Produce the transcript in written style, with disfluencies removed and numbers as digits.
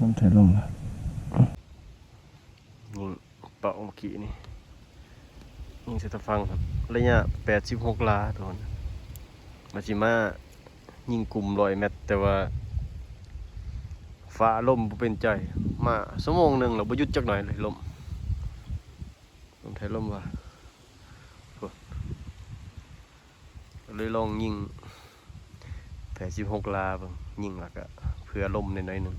ลมไทยลมละยิงเป่าเมื่อกี้นี่ยิงเสตฟังครับระยะ86 ลาทุกคนมาจิมายิงกลุ่ม100 เมตรแต่ว่าฟ้าลมบ่เป็นใจมาชั่วโมงหนึ่งเราบ่หยุดจักหน่อยเลยลมไทยลมว่ะเลยลองยิง86 ลาเบิ่งยิงแล้วก็เพื่อลมนิดหน่อยหนึง